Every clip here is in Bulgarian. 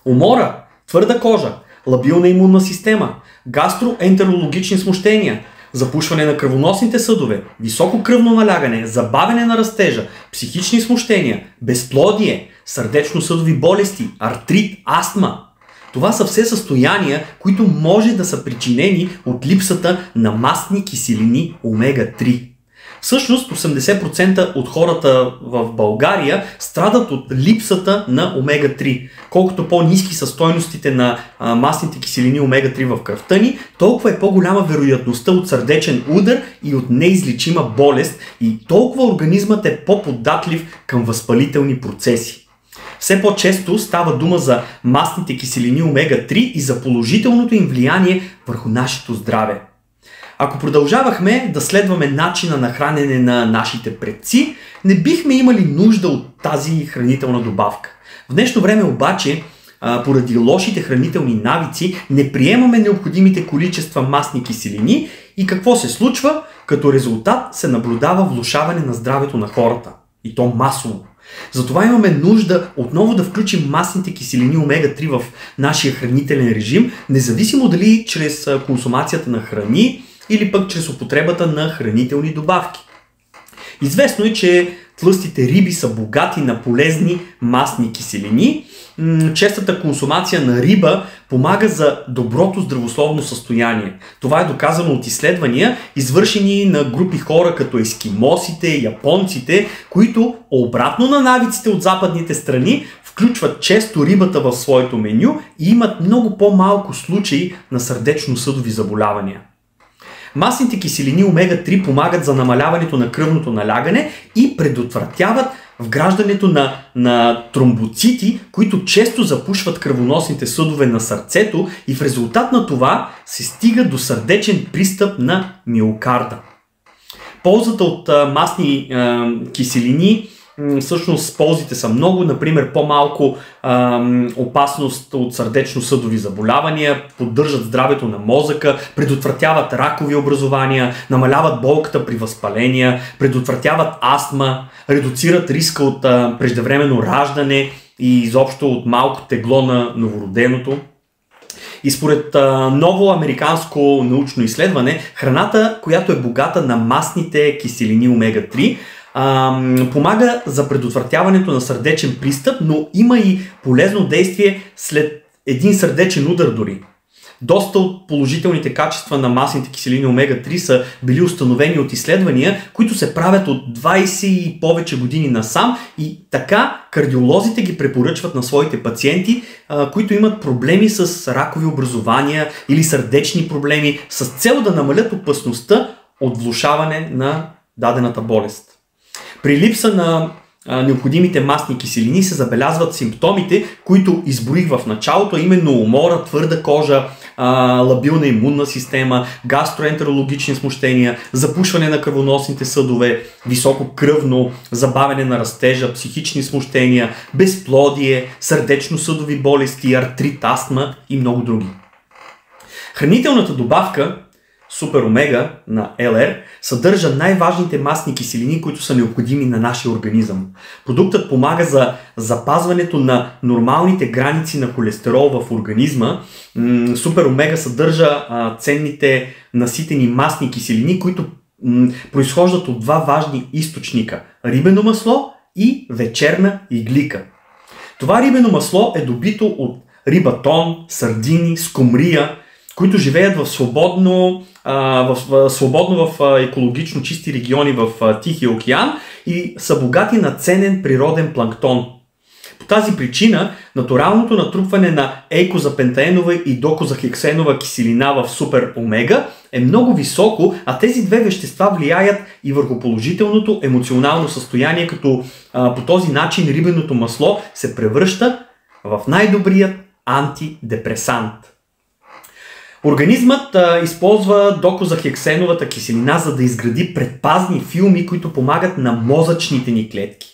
Умора, твърда кожа, лабилна имунна система, гастроентерологични смущения, запушване на кръвоносните съдове, високо кръвно налягане, забавяне на растежа, психични смущения, безплодие, сърдечно-съдови болести, артрит, астма. Това са все състояния, които може да са причинени от липсата на мастни киселини омега-3. Всъщност 80% от хората в България страдат от липсата на омега-3. Колкото по-ниски са стойностите на масните киселини омега-3 в кръвта ни, толкова е по-голяма вероятността от сърдечен удар и от неизлечима болест и толкова организмът е по-податлив към възпалителни процеси. Все по-често става дума за масните киселини омега-3 и за положителното им влияние върху нашето здраве. Ако продължавахме да следваме начина на хранене на нашите предци, не бихме имали нужда от тази хранителна добавка. В днешно време обаче, поради лошите хранителни навици, не приемаме необходимите количества масни киселини и какво се случва? Като резултат се наблюдава влошаване на здравето на хората. И то масово. Затова имаме нужда отново да включим масните киселини омега-3 в нашия хранителен режим, независимо дали чрез консумацията на храни или пък чрез употребата на хранителни добавки. Известно е, че тлъстите риби са богати на полезни масни киселини. Честата консумация на риба помага за доброто здравословно състояние. Това е доказано от изследвания, извършени на групи хора като ескимосите, японците, които обратно на навиците от западните страни включват често рибата в своето меню и имат много по-малко случаи на сърдечно-съдови заболявания. Масните киселини омега-3 помагат за намаляването на кръвното налягане и предотвратяват вграждането на тромбоцити, които често запушват кръвоносните съдове на сърцето и в резултат на това се стига до сърдечен пристъп на миокарда. Ползата от масни киселини, всъщност ползите са много, например по-малко опасност от сърдечно-съдови заболявания, поддържат здравето на мозъка, предотвратяват ракови образования, намаляват болката при възпаления, предотвратяват астма, редуцират риска от преждевременно раждане и изобщо от малко тегло на новороденото. И според ново американско научно изследване, храната, която е богата на масните киселини омега-3, помага за предотвратяването на сърдечен пристъп, но има и полезно действие след един сърдечен удар дори. Доста от положителните качества на масните киселини омега-3 са били установени от изследвания, които се правят от 20 и повече години насам и така кардиолозите ги препоръчват на своите пациенти, които имат проблеми с ракови образования или сърдечни проблеми, с цел да намалят опасността от влошаване на дадената болест. При липса на необходимите масни киселини се забелязват симптомите, които изброих в началото, а именно умора, твърда кожа, лабилна имунна система, гастроентерологични смущения, запушване на кръвоносните съдове, високо кръвно, забавяне на растежа, психични смущения, безплодие, сърдечно-съдови болести, артрит, астма и много други. Хранителната добавка Супер Омега на ЛР съдържа най-важните масни киселини, които са необходими на нашия организъм. Продуктът помага за запазването на нормалните граници на холестерол в организма. Супер Омега съдържа ценните наситени масни киселини, които произхождат от два важни източника – рибено масло и вечерна иглика. Това рибено масло е добито от риба тон, сардини, скумрия, които живеят свободно в екологично чисти региони в Тихия океан и са богати на ценен природен планктон. По тази причина натуралното натрупване на ейкозапентаенова и докозахексенова киселина в Супер Омега е много високо, а тези две вещества влияят и върху положителното емоционално състояние, като по този начин рибеното масло се превръща в най-добрият антидепресант. Организмът използва докозахексеновата киселина, за да изгради предпазни филми, които помагат на мозъчните ни клетки.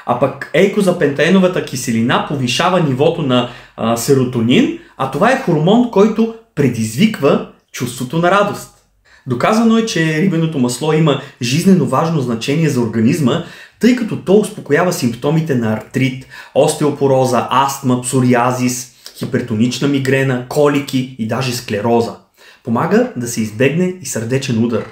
А пък ейкозапентаеновата киселина повишава нивото на серотонин, а това е хормон, който предизвиква чувството на радост. Доказано е, че рибеното масло има жизнено важно значение за организма, тъй като то успокоява симптомите на артрит, остеопороза, астма, псориазис, хипертонична мигрена, колики и даже склероза. Помага да се избегне и сърдечен удар.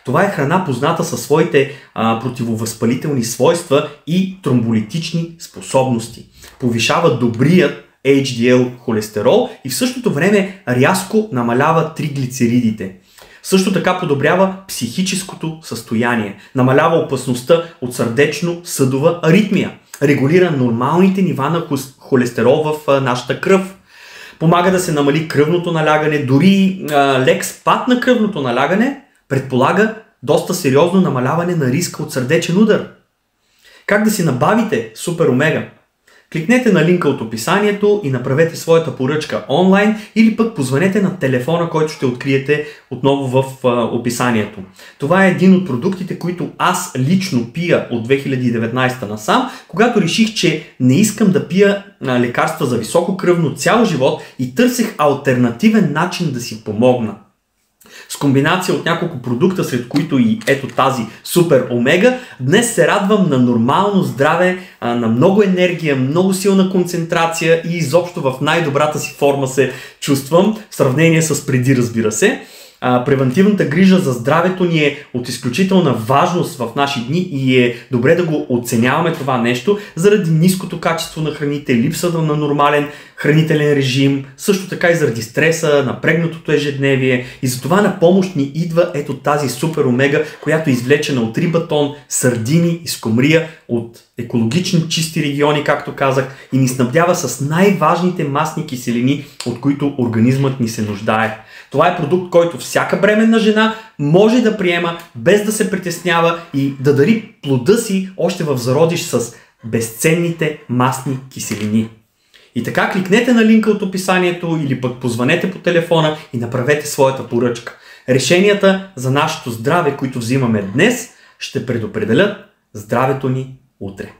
Това е храна позната със своите противовъзпалителни свойства и тромболитични способности. Повишава добрият HDL холестерол и в същото време рязко намалява триглицеридите. Също така подобрява психическото състояние, намалява опасността от сърдечно-съдова аритмия, регулира нормалните нива на холестерол в нашата кръв, помага да се намали кръвното налягане, дори лек спад на кръвното налягане предполага доста сериозно намаляване на риска от сърдечен удар. Как да си набавите Супер Омега? Кликнете на линка от описанието и направете своята поръчка онлайн или пък позванете на телефона, който ще откриете отново в описанието. Това е един от продуктите, които аз лично пия от 2019 насам, когато реших, че не искам да пия лекарства за високо кръвно цял живот и търсех алтернативен начин да си помогна. С комбинация от няколко продукта, сред които и ето тази Супер Омега, днес се радвам на нормално здраве, на много енергия, много силна концентрация и изобщо в най-добрата си форма се чувствам, в сравнение с преди, разбира се. Превентивната грижа за здравето ни е от изключителна важност в наши дни и е добре да го оценяваме това нещо заради ниското качество на храните, липсата на нормален хранителен режим, също така и заради стреса, напрегнатото ежедневие и затова на помощ ни идва ето тази Супер Омега, която е извлечена от рибатон, сардини и скумрия от екологични чисти региони, както казах, и ни снабдява с най-важните масни киселини, от които организмът ни се нуждае. Това е продукт, който всяка бременна жена може да приема без да се притеснява и да дари плода си още в зародиш с безценните масни киселини. И така кликнете на линка от описанието или пък позванете по телефона и направете своята поръчка. Решенията за нашето здраве, които взимаме днес, ще предопределят здравето ни утре.